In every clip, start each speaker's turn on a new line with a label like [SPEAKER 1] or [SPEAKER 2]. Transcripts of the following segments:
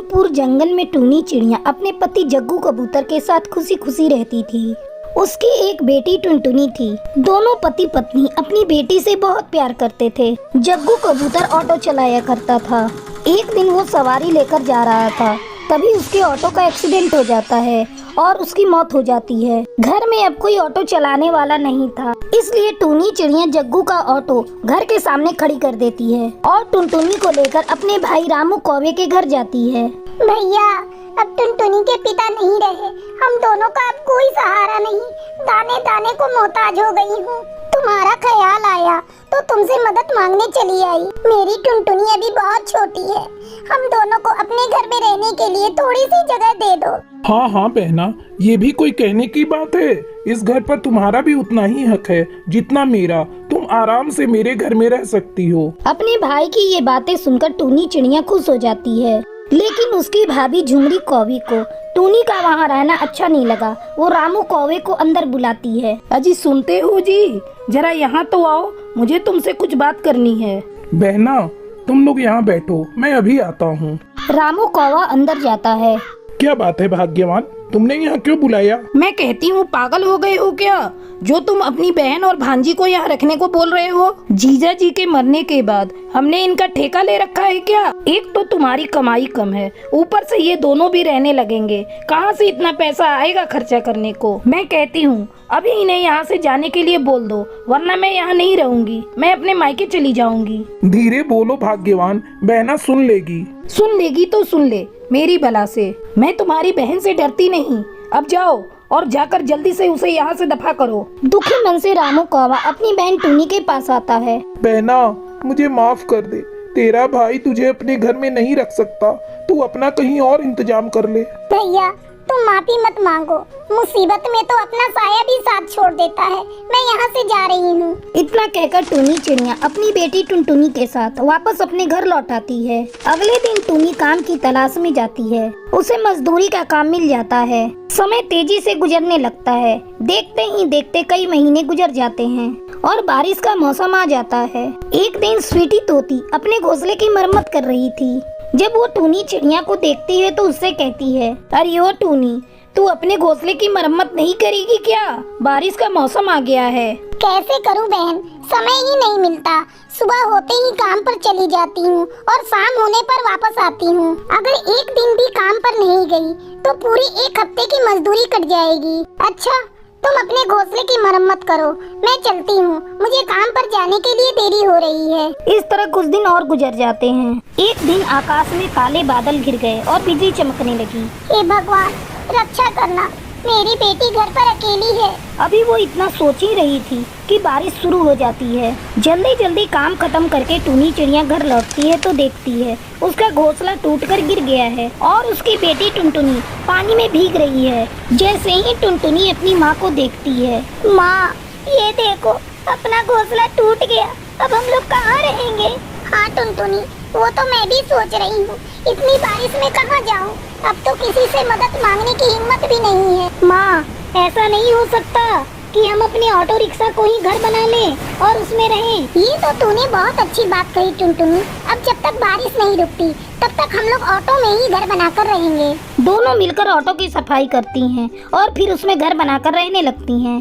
[SPEAKER 1] दूर जंगल में टूनी चिड़िया अपने पति जग्गू कबूतर के साथ खुशी खुशी रहती थी। उसकी एक बेटी टुनटुनी थी। दोनों पति पत्नी अपनी बेटी से बहुत प्यार करते थे। जग्गू कबूतर ऑटो चलाया करता था। एक दिन वो सवारी लेकर जा रहा था, तभी उसके ऑटो का एक्सीडेंट हो जाता है और उसकी मौत हो जाती है। घर में अब कोई ऑटो चलाने वाला नहीं था, इसलिए टूनी चिड़िया जग्गू का ऑटो घर के सामने खड़ी कर देती है और टुनटुनी को लेकर अपने भाई रामू कौवे के घर जाती है।
[SPEAKER 2] भैया, अब टुनटुनी के पिता नहीं रहे, हम दोनों का अब कोई सहारा नहीं। दाने दाने को मोहताज हो गई हूँ। तुम्हारा ख्याल आया तो तुमसे मदद मांगने चली आई। मेरी टुनटुनी अभी बहुत छोटी है, हम दोनों को अपने घर में रहने के लिए थोड़ी सी जगह दे दो।
[SPEAKER 3] हाँ हाँ बहना, ये भी कोई कहने की बात है। इस घर पर तुम्हारा भी उतना ही हक है जितना मेरा। तुम आराम से मेरे घर में रह सकती हो।
[SPEAKER 1] अपने भाई की ये बातें सुनकर टूनी चिड़िया खुश हो जाती है, लेकिन उसकी भाभी झुमरी कौवी को टूनी का वहाँ रहना अच्छा नहीं लगा। वो रामू कौवे को अंदर बुलाती है।
[SPEAKER 4] अजी सुनते हो जी, जरा यहाँ तो आओ, मुझे तुमसे कुछ बात करनी है।
[SPEAKER 3] बहना, तुम लोग यहाँ बैठो, मैं अभी आता हूँ।
[SPEAKER 1] रामू कौवा अंदर जाता है।
[SPEAKER 3] क्या बात है भाग्यवान, तुमने यहाँ क्यों बुलाया?
[SPEAKER 4] मैं कहती हूँ पागल हो गए हो क्या, जो तुम अपनी बहन और भांजी को यहाँ रखने को बोल रहे हो? जीजा जी के मरने के बाद हमने इनका ठेका ले रखा है क्या? एक तो तुम्हारी कमाई कम है, ऊपर से ये दोनों भी रहने लगेंगे। कहाँ से इतना पैसा आएगा खर्चा करने को? मैं कहती हूँ अभी इन्हें यहाँ से जाने के लिए बोल दो, वरना मैं यहाँ नहीं रहूंगी, मैं अपने मायके चली जाऊंगी।
[SPEAKER 3] धीरे बोलो भाग्यवान, बहना सुन लेगी।
[SPEAKER 4] सुन लेगी तो सुन ले, मेरी बला से। मैं तुम्हारी बहन से डरती नहीं। अब जाओ और जाकर जल्दी से उसे यहाँ से दफा करो।
[SPEAKER 1] दुखी मन से रामू कौवा अपनी बहन टूनी के पास आता है।
[SPEAKER 3] बहना, मुझे माफ कर दे, तेरा भाई तुझे अपने घर में नहीं रख सकता, तू अपना कहीं और इंतजाम कर ले।
[SPEAKER 2] भैया, तुम माफी मत मांगो, मुसीबत में तो अपना साया भी साथ छोड़ देता है। मैं यहाँ से जा रही हूँ।
[SPEAKER 1] इतना कहकर टूनी चिड़िया अपनी बेटी टुनटुनी के साथ वापस अपने घर लौट आती है। अगले दिन टूनी काम की तलाश में जाती है। उसे मजदूरी का काम मिल जाता है। समय तेजी से गुजरने लगता है। देखते ही देखते कई महीने गुजर जाते हैं और बारिश का मौसम आ जाता है। एक दिन स्वीटी तोती अपने घोंसले की मरम्मत कर रही थी। जब वो टूनी चिड़िया को देखती है तो उससे कहती है, अरे ओ टूनी, तू अपने घोंसले की मरम्मत नहीं करेगी क्या? बारिश का मौसम आ गया है।
[SPEAKER 2] कैसे करूं बहन, समय ही नहीं मिलता। सुबह होते ही काम पर चली जाती हूँ और शाम होने पर वापस आती हूँ। अगर एक दिन भी काम पर नहीं गई तो पूरी एक हफ्ते की मजदूरी कट जाएगी। अच्छा, तुम अपने घोंसले की मरम्मत करो, मैं चलती हूँ, मुझे काम पर जाने के लिए देरी हो रही है।
[SPEAKER 1] इस तरह कुछ दिन और गुजर जाते हैं। एक दिन आकाश में काले बादल घिर गए और बिजली चमकने लगी।
[SPEAKER 2] हे भगवान, रक्षा करना, मेरी बेटी घर पर अकेली है।
[SPEAKER 1] अभी वो इतना सोच ही रही थी कि बारिश शुरू हो जाती है। जल्दी जल्दी काम खत्म करके टूनी चिड़िया घर लौटती है तो देखती है उसका घोंसला टूटकर गिर गया है और उसकी बेटी टुनटुनी पानी में भीग रही है। जैसे ही टुनटुनी अपनी माँ को देखती है,
[SPEAKER 2] माँ, ये देखो, अपना घोंसला टूट गया, अब हम लोग कहाँ रहेंगे? हाँ टुनटुनी, वो तो मैं भी सोच रही हूँ, इतनी बारिश में कहाँ जाऊँ? अब तो किसी से मदद मांगने की हिम्मत भी नहीं है।
[SPEAKER 1] माँ, ऐसा नहीं हो सकता कि हम अपने ऑटो रिक्शा को ही घर बना लें और उसमें रहें।
[SPEAKER 2] ये तो तूने बहुत अच्छी बात कही टुनटुनी। अब जब तक बारिश नहीं रुकती तब तक हम लोग ऑटो में ही घर बनाकर रहेंगे।
[SPEAKER 1] दोनों मिलकर ऑटो की सफाई करती हैं और फिर उसमें घर बनाकर रहने लगती हैं।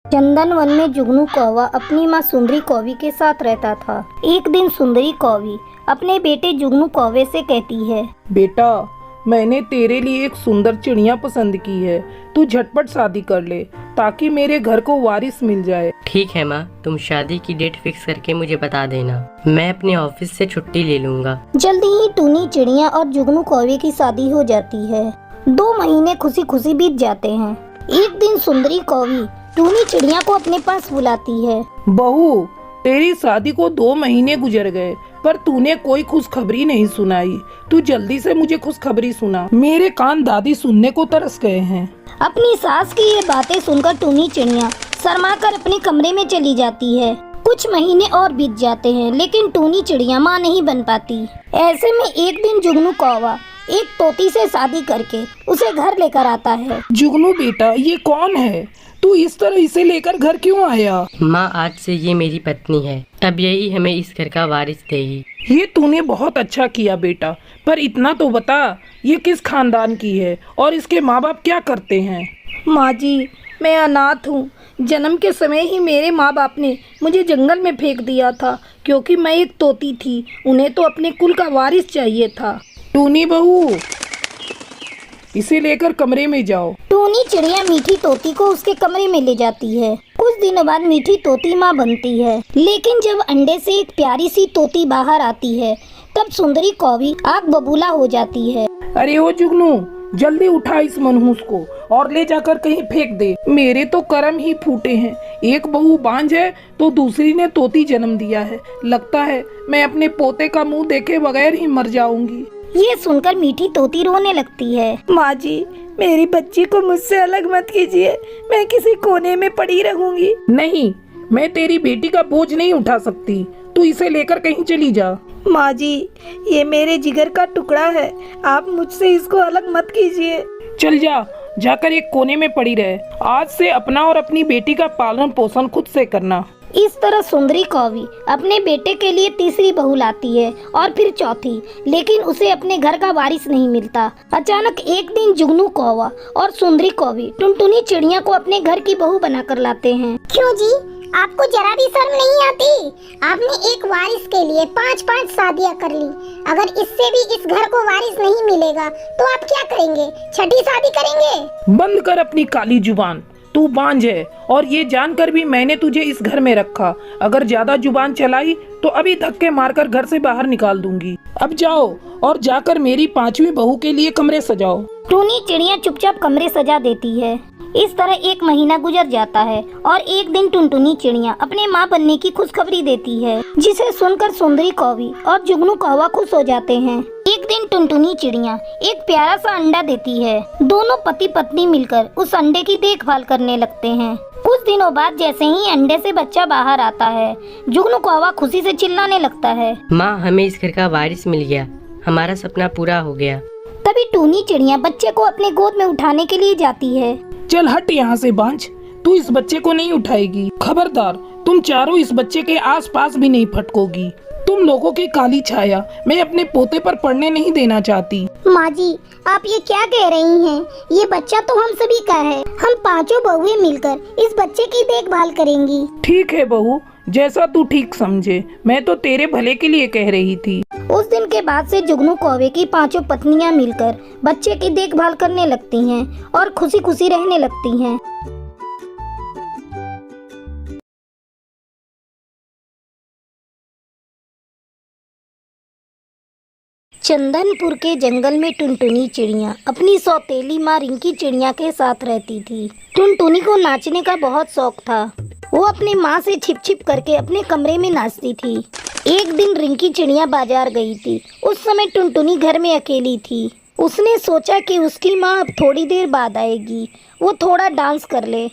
[SPEAKER 1] चंदन वन में जुगनू कौवा अपनी माँ सुंदरी कौवी के साथ रहता था। एक दिन सुंदरी कौवी अपने बेटे जुगनू कौवे से कहती है,
[SPEAKER 4] बेटा, मैंने तेरे लिए एक सुंदर चिड़िया पसंद की है, तू झटपट शादी कर ले ताकि मेरे घर को वारिस मिल जाए।
[SPEAKER 5] ठीक है माँ, तुम शादी की डेट फिक्स करके मुझे बता देना, मैं अपने ऑफिस से छुट्टी ले लूँगा।
[SPEAKER 1] जल्दी ही टूनी चिड़िया और जुगनू कौवे की शादी हो जाती है। 2 महीने खुशी खुशी बीत जाते हैं। एक दिन सुंदरी कौवी टूनी चिड़िया को अपने पास बुलाती है।
[SPEAKER 4] बहू, तेरी शादी को 2 महीने गुजर गए पर तूने कोई खुशखबरी नहीं सुनाई। तू जल्दी से मुझे खुशखबरी सुना, मेरे कान दादी सुनने को तरस गए हैं।
[SPEAKER 1] अपनी सास की ये बातें सुनकर टूनी चिड़िया शर्माकर अपने कमरे में चली जाती है। कुछ महीने और बीत जाते हैं लेकिन टूनी चिड़िया माँ नहीं बन पाती। ऐसे में एक दिन जुगनू कौवा एक तोती से शादी करके उसे घर लेकर आता है।
[SPEAKER 4] जुगनू बेटा, ये कौन है?
[SPEAKER 3] तू इस तरह इसे लेकर घर क्यों आया?
[SPEAKER 5] माँ, आज से ये मेरी पत्नी है। अब यही हमें इस घर का वारिस देगी।
[SPEAKER 3] ये तूने बहुत अच्छा किया बेटा, पर इतना तो बता, ये किस खानदान की है और इसके माँ बाप क्या करते हैं?
[SPEAKER 4] माँ जी, मैं अनाथ हूँ। जन्म के समय ही मेरे माँ बाप ने मुझे जंगल में फेंक दिया था, क्योंकि मैं एक तोती थी। उन्हें तो अपने कुल का वारिस चाहिए था।
[SPEAKER 3] टूनी बहू, इसे लेकर कमरे में जाओ।
[SPEAKER 1] टूनी चिड़िया मीठी तोती को उसके कमरे में ले जाती है। कुछ दिनों बाद मीठी तोती माँ बनती है, लेकिन जब अंडे से एक प्यारी सी तोती बाहर आती है, तब सुंदरी कौवी आग बबूला हो जाती है।
[SPEAKER 3] अरे ओ जुगनू, जल्दी उठा इस मनहूस को और ले जाकर कहीं फेंक दे। मेरे तो कर्म ही फूटे हैं। एक बहू बांझ है तो दूसरी ने तोती जन्म दिया है। लगता है मैं अपने पोते का मुंह देखे बगैर ही मर जाऊंगी।
[SPEAKER 1] ये सुनकर मीठी तोती रोने लगती है।
[SPEAKER 4] माँ जी, मेरी बच्ची को मुझसे अलग मत कीजिए। मैं किसी कोने में पड़ी रहूंगी।
[SPEAKER 3] नहीं, मैं तेरी बेटी का बोझ नहीं उठा सकती। तू इसे लेकर कहीं चली जा।
[SPEAKER 4] माँ जी, ये मेरे जिगर का टुकड़ा है। आप मुझसे इसको अलग मत कीजिए।
[SPEAKER 3] चल जा, जाकर एक कोने में पड़ी रहे। आज से अपना और अपनी बेटी का पालन पोषण खुद से करना।
[SPEAKER 1] इस तरह सुंदरी कौवी अपने बेटे के लिए तीसरी बहू लाती है और फिर चौथी, लेकिन उसे अपने घर का वारिस नहीं मिलता। अचानक एक दिन जुगनू कौवा और सुंदरी कौवी टुनटुनी चिड़िया को अपने घर की बहू बनाकर लाते हैं।
[SPEAKER 2] क्यों जी, आपको जरा भी शर्म नहीं आती? आपने एक वारिस के लिए 5-5 शादियाँ कर ली। अगर इससे भी इस घर को वारिस नहीं मिलेगा तो आप क्या करेंगे? छठी शादी करेंगे?
[SPEAKER 3] बंद कर अपनी काली जुबान। तू बांझ है और ये जानकर भी मैंने तुझे इस घर में रखा। अगर ज्यादा जुबान चलाई तो अभी धक्के मारकर घर से बाहर निकाल दूंगी। अब जाओ और जाकर मेरी 5वीं बहू के लिए कमरे सजाओ।
[SPEAKER 1] टूनी चिड़िया चुपचाप कमरे सजा देती है। इस तरह एक महीना गुजर जाता है और एक दिन टुनटुनी चिड़िया अपने माँ बनने की खुशखबरी देती है, जिसे सुनकर सुंदरी कौवी और जुगनू कौवा खुश हो जाते हैं। एक दिन टुनटुनी चिड़िया एक प्यारा सा अंडा देती है। दोनों पति पत्नी मिलकर उस अंडे की देखभाल करने लगते हैं। कुछ दिनों बाद जैसे ही अंडे से बच्चा बाहर आता है, जुगनू कौवा खुशी से चिल्लाने लगता है।
[SPEAKER 5] माँ, हमें इस घर का वारिस मिल गया। हमारा सपना पूरा हो गया।
[SPEAKER 1] तभी टूनी चिड़िया बच्चे को अपने गोद में उठाने के लिए जाती है।
[SPEAKER 3] चल हट यहाँ से बांझ, तू इस बच्चे को नहीं उठाएगी। खबरदार, तुम चारों इस बच्चे के आसपास भी नहीं फटकोगी। तुम लोगों की काली छाया मैं अपने पोते पर पड़ने नहीं देना चाहती।
[SPEAKER 2] माँ जी, आप ये क्या कह रही हैं? ये बच्चा तो हम सभी का है। हम 5 बहुएं मिलकर इस बच्चे की देखभाल करेंगी।
[SPEAKER 3] ठीक है बहू, जैसा तू ठीक समझे। मैं तो तेरे भले के लिए कह रही थी।
[SPEAKER 1] उस दिन के बाद से जुगनू कौवे की 5 पत्नियां मिलकर बच्चे की देखभाल करने लगती हैं और खुशी खुशी रहने लगती हैं। चंदनपुर के जंगल में टुनटुनी चिड़िया अपनी सौतेली माँ रिंकी चिड़िया के साथ रहती थी। टुनटुनी को नाचने का बहुत शौक था। वो अपनी माँ से छिप छिप करके अपने कमरे में नाचती थी। एक दिन रिंकी चिड़िया बाजार गई थी। उस समय टुनटुनी घर में अकेली थी। उसने सोचा कि उसकी माँ अब थोड़ी देर बाद आएगी, वो थोड़ा डांस कर ले।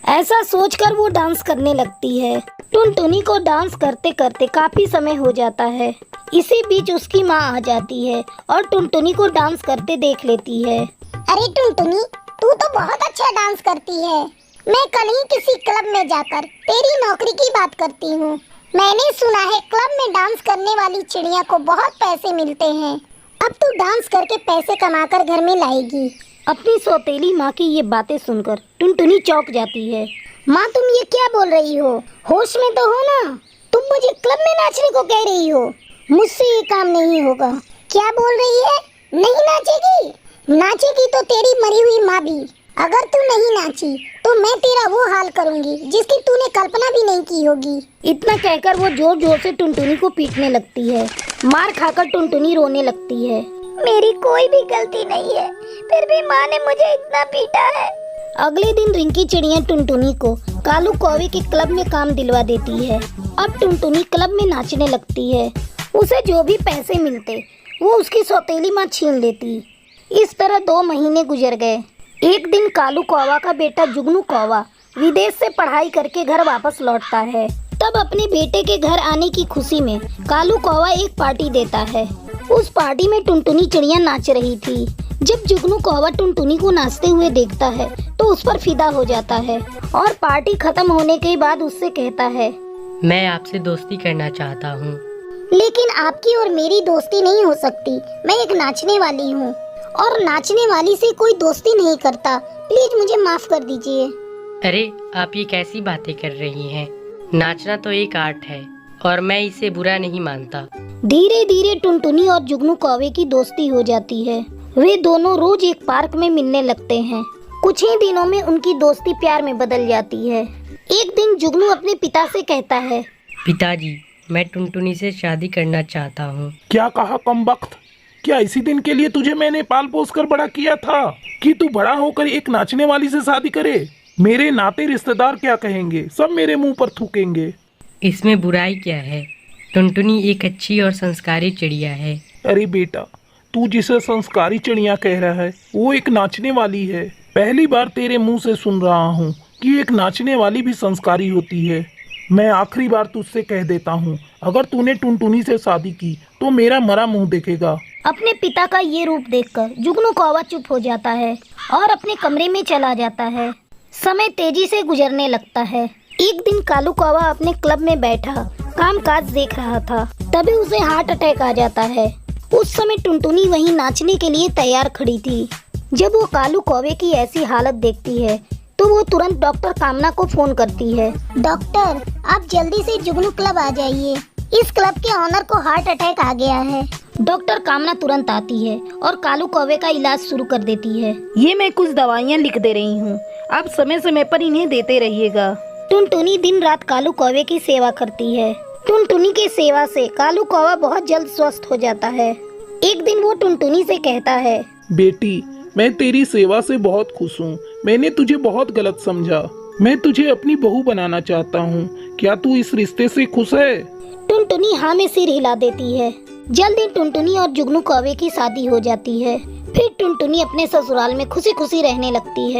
[SPEAKER 1] ऐसा सोचकर वो डांस करने लगती है। टुनटुनी को डांस करते करते काफी समय हो जाता है। इसी बीच उसकी माँ आ जाती है और टुनटुनी को डांस करते देख लेती है।
[SPEAKER 2] अरे टुनटुनी, तू तो बहुत अच्छा डांस करती है। मैं कल ही किसी क्लब में जाकर तेरी नौकरी की बात करती हूँ। मैंने सुना है क्लब में डांस करने वाली चिड़िया को बहुत पैसे मिलते हैं। अब तू डांस करके पैसे कमाकर घर में लाएगी।
[SPEAKER 1] अपनी सौतेली माँ की ये बातें सुनकर टुनटुनी चौंक जाती है।
[SPEAKER 2] माँ, तुम ये क्या बोल रही हो? होश में तो हो ना? तुम मुझे क्लब में नाचने को कह रही हो? मुझसे ये काम नहीं होगा। क्या बोल रही है? नहीं नाचेगी? नाचेगी तो तेरी मरी हुई माँ भी। अगर तू नहीं नाची तो मैं तेरा वो हाल करूंगी जिसकी तूने कल्पना भी नहीं की होगी।
[SPEAKER 1] इतना कहकर वो जोर जोर से टुनटुनी को पीटने लगती है। मार खाकर टुनटुनी रोने लगती है।
[SPEAKER 2] मेरी कोई भी गलती नहीं है, फिर भी माँ ने मुझे इतना पीटा है।
[SPEAKER 1] अगले दिन रिंकी चिड़िया टुनटुनी को कालू कौवे के क्लब में काम दिलवा देती है। अब टुनटुनी क्लब में नाचने लगती है। उसे जो भी पैसे मिलते वो उसकी सौतेली माँ छीन लेती। इस तरह 2 महीने गुजर गए। एक दिन कालू कौवा का बेटा जुगनू कौवा विदेश से पढ़ाई करके घर वापस लौटता है। तब अपने बेटे के घर आने की खुशी में कालू कौवा एक पार्टी देता है। उस पार्टी में टुनटुनी चिड़िया नाच रही थी। जब जुगनू कौवा टुनटुनी को नाचते हुए देखता है तो उस पर फिदा हो जाता है और पार्टी खत्म होने के बाद उससे कहता है,
[SPEAKER 5] मैं आपसे दोस्ती करना चाहता हूँ।
[SPEAKER 2] लेकिन आपकी और मेरी दोस्ती नहीं हो सकती। मैं एक नाचने वाली हूँ और नाचने वाली से कोई दोस्ती नहीं करता। प्लीज मुझे माफ कर दीजिए।
[SPEAKER 5] अरे आप ये कैसी बातें कर रही हैं? नाचना तो एक आर्ट है और मैं इसे बुरा नहीं मानता।
[SPEAKER 1] धीरे धीरे टुनटुनी और जुगनू कौवे की दोस्ती हो जाती है। वे दोनों रोज एक पार्क में मिलने लगते हैं। कुछ ही दिनों में उनकी दोस्ती प्यार में बदल जाती है। एक दिन जुगनू अपने पिता से कहता है,
[SPEAKER 5] पिताजी, मैं टुनटुनी से शादी करना चाहता हूँ।
[SPEAKER 6] क्या कहा कमबख्त? क्या इसी दिन के लिए तुझे मैंने पाल पोस कर बड़ा किया था कि तू बड़ा होकर एक नाचने वाली से शादी करे? मेरे नाते रिश्तेदार क्या कहेंगे? सब मेरे मुंह पर थूकेंगे।
[SPEAKER 5] इसमें बुराई क्या है? टुनटुनी एक अच्छी और संस्कारी चिड़िया है।
[SPEAKER 6] अरे बेटा, तू जिसे संस्कारी चिड़िया कह रहा है वो एक नाचने वाली है। पहली बार तेरे मुंह से सुन रहा हूँ कि एक नाचने वाली भी संस्कारी होती है। मैं आखिरी बार तुझसे कह देता हूँ, अगर तूने टुनटुनी से शादी की तो मेरा मरा मुंह देखेगा।
[SPEAKER 1] अपने पिता का ये रूप देखकर जुगनू कौवा चुप हो जाता है और अपने कमरे में चला जाता है। समय तेजी से गुजरने लगता है। एक दिन कालू कौवा अपने क्लब में बैठा कामकाज देख रहा था। तभी उसे हार्ट अटैक आ जाता है। उस समय टुनटुनी वहीं नाचने के लिए तैयार खड़ी थी। जब वो कालू कौवे की ऐसी हालत देखती है तो वो तुरंत डॉक्टर कामना को फोन करती है।
[SPEAKER 2] डॉक्टर, आप जल्दी से जुगनू क्लब आ जाइए। इस क्लब के ऑनर को हार्ट अटैक आ गया है।
[SPEAKER 1] डॉक्टर कामना तुरंत आती है और कालू कौवे का इलाज शुरू कर देती है।
[SPEAKER 4] ये मैं कुछ दवाइयाँ लिख दे रही हूँ, आप समय समय पर इन्हें देते रहिएगा।
[SPEAKER 1] टुनटुनी दिन रात कालू कौवे की सेवा करती है। टुनटुनी की सेवा से कालू कौवा बहुत जल्द स्वस्थ हो जाता है। एक दिन वो टुनटुनी से कहता है,
[SPEAKER 6] बेटी, मैं तेरी सेवा से बहुत खुश हूँ। मैंने तुझे बहुत गलत समझा। मैं तुझे अपनी बहू बनाना चाहता हूँ। क्या तू इस रिश्ते से खुश है?
[SPEAKER 1] टुनटुनी हाँ में सिर हिला देती है। जल्दी टुनटुनी और जुगनू कौवे की शादी हो जाती है। फिर टुनटुनी अपने ससुराल में खुशी खुशी रहने लगती है।